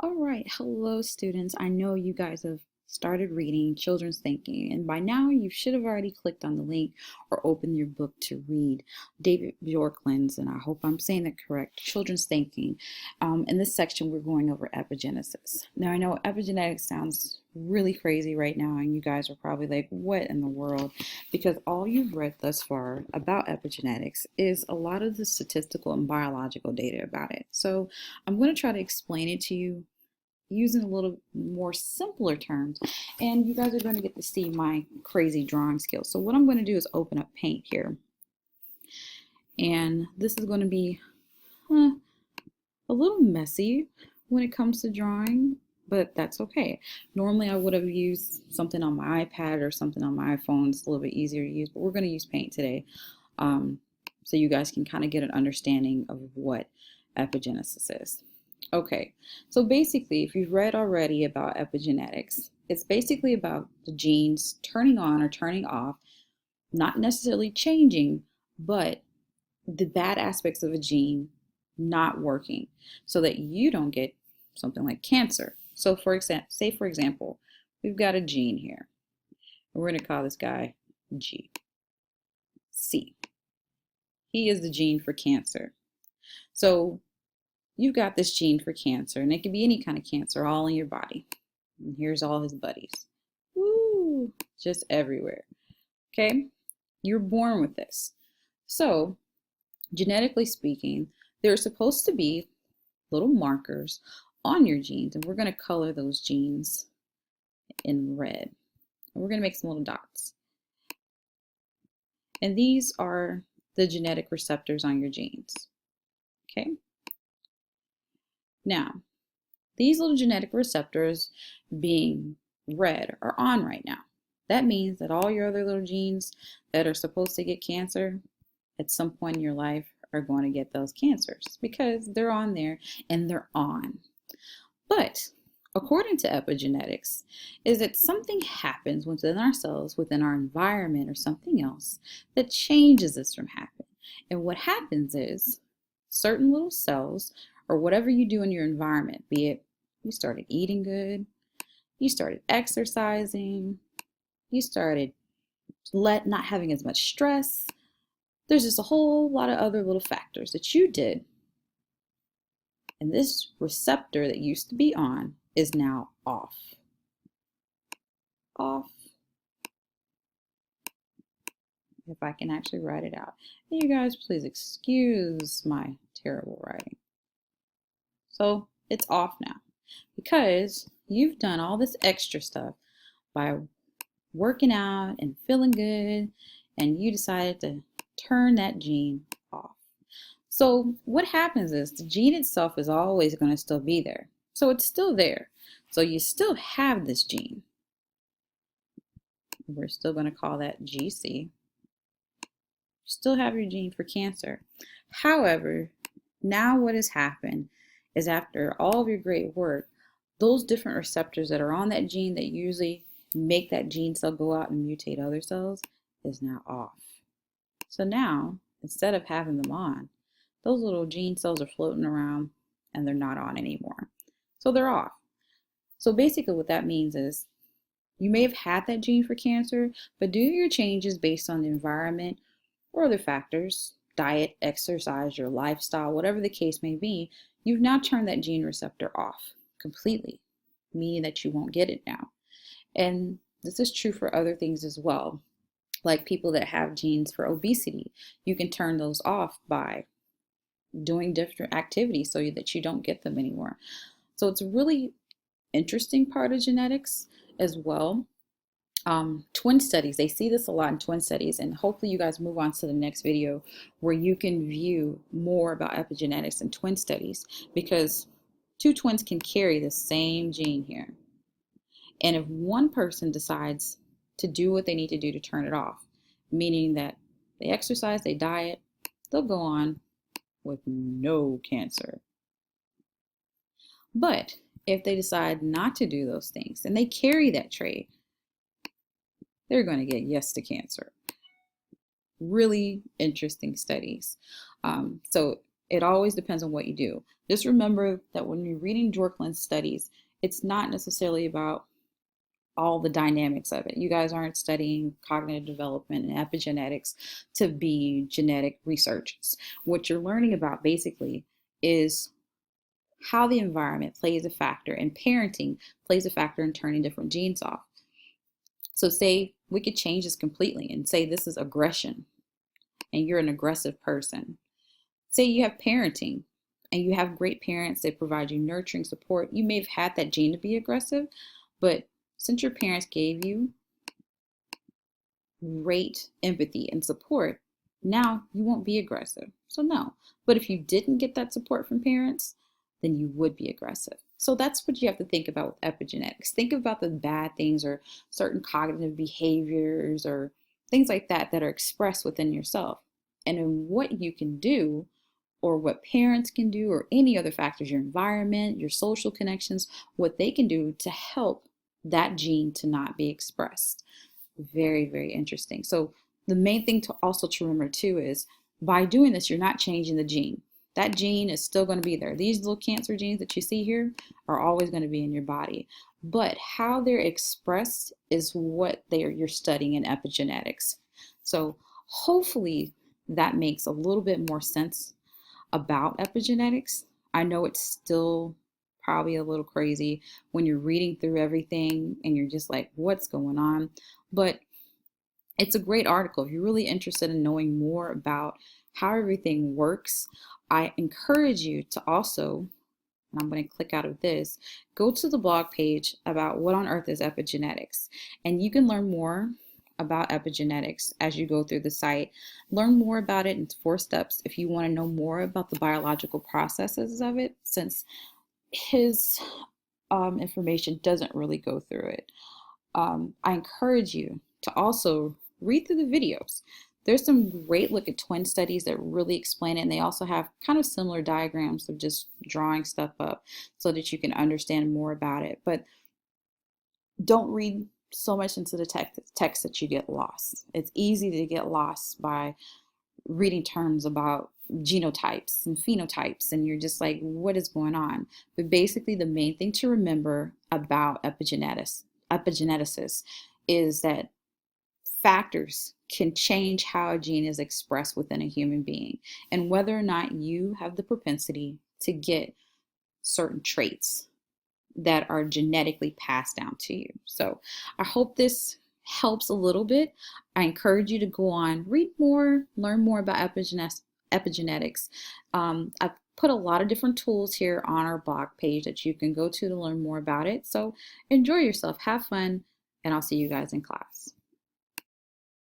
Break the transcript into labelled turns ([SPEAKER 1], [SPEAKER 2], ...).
[SPEAKER 1] All right, hello students. I know you guys have started reading Children's Thinking, and by now you should have already clicked on the link or opened your book to read David Bjorklund's, and I hope I'm saying that correct, Children's Thinking. In this section, we're going over epigenesis. Now, I know epigenetics sounds really crazy right now, and you guys are probably like, what in the world? Because all you've read thus far about epigenetics is a lot of the statistical and biological data about it. So I'm going to try to explain it to you using a little more simpler terms, and you guys are going to get to see my crazy drawing skills. So what I'm going to do is open up paint here, and this is going to be a little messy when it comes to drawing, but that's okay. Normally I would have used something on my iPad or something on my iPhone. It's a little bit easier to use, but we're going to use paint today, so you guys can kind of get an understanding of what epigenesis is. Okay, so basically, if you've read already about epigenetics, it's basically about the genes turning on or turning off, not necessarily changing, but the bad aspects of a gene not working so that you don't get something like cancer. So for example, say for example, we've got a gene here, and we're going to call this guy G. C. He is the gene for cancer. So you've got this gene for cancer, and it can be any kind of cancer all in your body. And here's all his buddies. Woo! Just everywhere. Okay? You're born with this. So, genetically speaking, there are supposed to be little markers on your genes, and we're going to color those genes in red. And we're going to make some little dots. And these are the genetic receptors on your genes. Okay? Now, these little genetic receptors being red are on right now. That means that all your other little genes that are supposed to get cancer at some point in your life are going to get those cancers because they're on there and they're on. But according to epigenetics, is that something happens within our cells, within our environment or something else that changes this from happening. And what happens is certain little cells or whatever you do in your environment, be it you started eating good, you started exercising, you started not having as much stress. There's just a whole lot of other little factors that you did. And this receptor that used to be on is now off. Off. If I can actually write it out. And you guys, please excuse my terrible writing. So it's off now because you've done all this extra stuff by working out and feeling good, and you decided to turn that gene off. So what happens is the gene itself is always going to still be there. So it's still there. So you still have this gene. We're still going to call that GC. You still have your gene for cancer. However, now what has happened is after all of your great work, those different receptors that are on that gene that usually make that gene cell go out and mutate other cells is now off. So now, instead of having them on, those little gene cells are floating around and they're not on anymore. So they're off. So basically what that means is you may have had that gene for cancer, but due to your changes based on the environment or other factors, diet, exercise, your lifestyle, whatever the case may be, you've now turned that gene receptor off completely, meaning that you won't get it now. And this is true for other things as well. Like people that have genes for obesity, you can turn those off by doing different activities so that you don't get them anymore. So it's a really interesting part of genetics as well. Twin studies, they see this a lot in twin studies, and hopefully you guys move on to the next video where you can view more about epigenetics and twin studies, because two twins can carry the same gene here. And if one person decides to do what they need to do to turn it off, meaning that they exercise, they diet, they'll go on with no cancer. But if they decide not to do those things and they carry that trait, they're going to get yes to cancer. Really interesting studies. So It always depends on what you do. Just remember that when you're reading Dworkin's studies, it's not necessarily about all the dynamics of it. You guys aren't studying cognitive development and epigenetics to be genetic researchers. What you're learning about basically is how the environment plays a factor, and parenting plays a factor in turning different genes off. So say we could change this completely and say this is aggression and you're an aggressive person. Say you have parenting and you have great parents that provide you nurturing support. You may have had that gene to be aggressive, but since your parents gave you great empathy and support, now you won't be aggressive. So no. But if you didn't get that support from parents, then you would be aggressive. So that's what you have to think about with epigenetics. Think about the bad things or certain cognitive behaviors or things like that that are expressed within yourself. And in what you can do, or what parents can do, or any other factors, your environment, your social connections, what they can do to help that gene to not be expressed. Very, very interesting. So the main thing to also to remember too is by doing this, you're not changing the gene. That gene is still going to be there. These little cancer genes that you see here are always going to be in your body. But how they're expressed is what you're studying in epigenetics. So hopefully that makes a little bit more sense about epigenetics. I know it's still probably a little crazy when you're reading through everything and you're just like, what's going on? But it's a great article. If you're really interested in knowing more about how everything works, I encourage you to also, and I'm going to click out of this, go to the blog page about what on earth is epigenetics. And you can learn more about epigenetics as you go through the site. Learn more about it in 4 steps if you want to know more about the biological processes of it, since his information doesn't really go through it. I encourage you to also read through the videos. There's some great look at twin studies that really explain it, and they also have kind of similar diagrams of just drawing stuff up so that you can understand more about it. But don't read so much into the text that you get lost. It's easy to get lost by reading terms about genotypes and phenotypes, and you're just like, what is going on? But basically, the main thing to remember about epigeneticists is that factors can change how a gene is expressed within a human being and whether or not you have the propensity to get certain traits that are genetically passed down to you. So I hope this helps a little bit. I encourage you to go on, read more, learn more about epigenetics. I've put a lot of different tools here on our blog page that you can go to learn more about it. So enjoy yourself, have fun, and I'll see you guys in class.